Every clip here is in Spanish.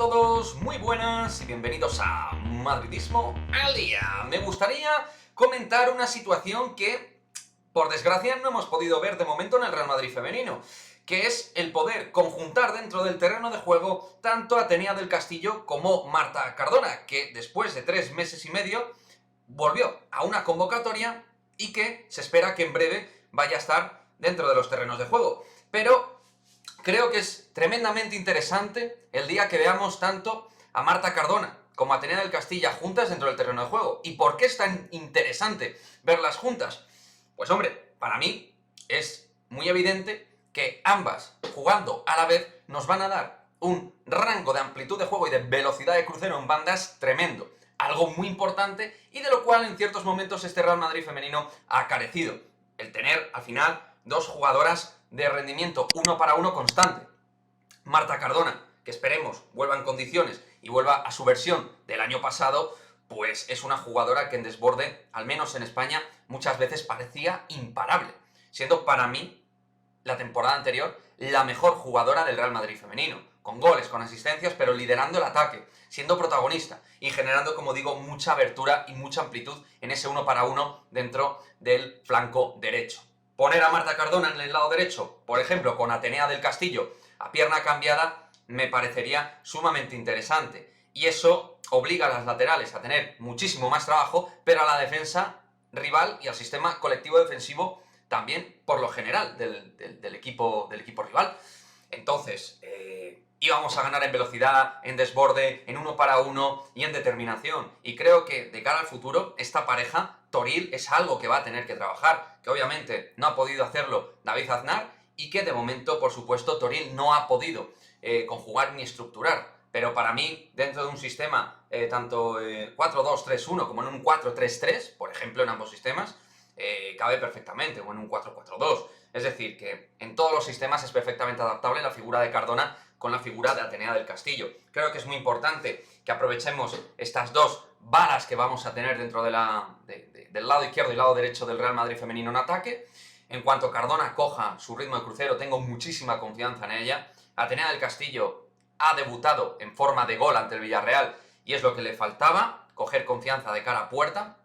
todos, muy buenas y bienvenidos a Madridismo al Día. Me gustaría comentar una situación que, por desgracia, no hemos podido ver de momento en el Real Madrid femenino, que es el poder conjuntar dentro del terreno de juego tanto a Atenea del Castillo como Marta Cardona, que después de 3 meses y medio volvió a una convocatoria y que se espera que en breve vaya a estar dentro de los terrenos de juego. Pero creo que es tremendamente interesante el día que veamos tanto a Marta Cardona como a Atenea del Castillo juntas dentro del terreno de juego. ¿Y por qué es tan interesante verlas juntas? Pues hombre, para mí es muy evidente que ambas, jugando a la vez, nos van a dar un rango de amplitud de juego y de velocidad de crucero en bandas tremendo. Algo muy importante y de lo cual en ciertos momentos este Real Madrid femenino ha carecido. El tener, al final, dos jugadoras de rendimiento uno para uno constante. Marta Cardona, que esperemos vuelva en condiciones y vuelva a su versión del año pasado, pues es una jugadora que en desborde, al menos en España, muchas veces parecía imparable, siendo para mí, la temporada anterior, la mejor jugadora del Real Madrid femenino, con goles, con asistencias, pero liderando el ataque, siendo protagonista y generando, como digo, mucha abertura y mucha amplitud en ese uno para uno dentro del flanco derecho. Poner a Marta Cardona en el lado derecho, por ejemplo, con Atenea del Castillo a pierna cambiada, me parecería sumamente interesante. Y eso obliga a las laterales a tener muchísimo más trabajo, pero a la defensa rival y al sistema colectivo defensivo también, por lo general, del equipo rival. Entonces, íbamos a ganar en velocidad, en desborde, en uno para uno y en determinación. Y creo que de cara al futuro, esta pareja, Toril, es algo que va a tener que trabajar, que obviamente no ha podido hacerlo David Aznar y que de momento, por supuesto, Toril no ha podido conjugar ni estructurar. Pero para mí, dentro de un sistema tanto 4-2-3-1 como en un 4-3-3, por ejemplo, en ambos sistemas, cabe perfectamente, o en un 4-4-2. Es decir, que en todos los sistemas es perfectamente adaptable la figura de Cardona con la figura de Atenea del Castillo. Creo que es muy importante que aprovechemos estas dos varas que vamos a tener dentro del lado izquierdo y lado derecho del Real Madrid femenino en ataque. En cuanto Cardona coja su ritmo de crucero, tengo muchísima confianza en ella. Atenea del Castillo ha debutado en forma de gol ante el Villarreal y es lo que le faltaba, coger confianza de cara a puerta.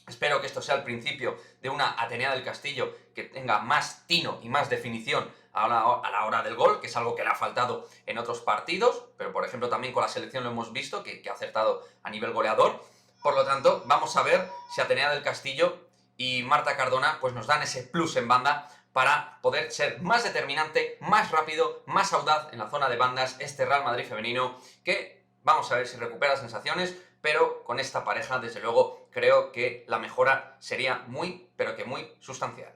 Espero que esto sea el principio de una Atenea del Castillo que tenga más tino y más definición a la hora del gol, que es algo que le ha faltado en otros partidos, pero por ejemplo también con la selección lo hemos visto, que ha acertado a nivel goleador. Por lo tanto, vamos a ver si Atenea del Castillo y Marta Cardona pues nos dan ese plus en banda para poder ser más determinante, más rápido, más audaz en la zona de bandas este Real Madrid femenino, que vamos a ver si recupera sensaciones, pero con esta pareja, desde luego, creo que la mejora sería muy, pero que muy sustancial.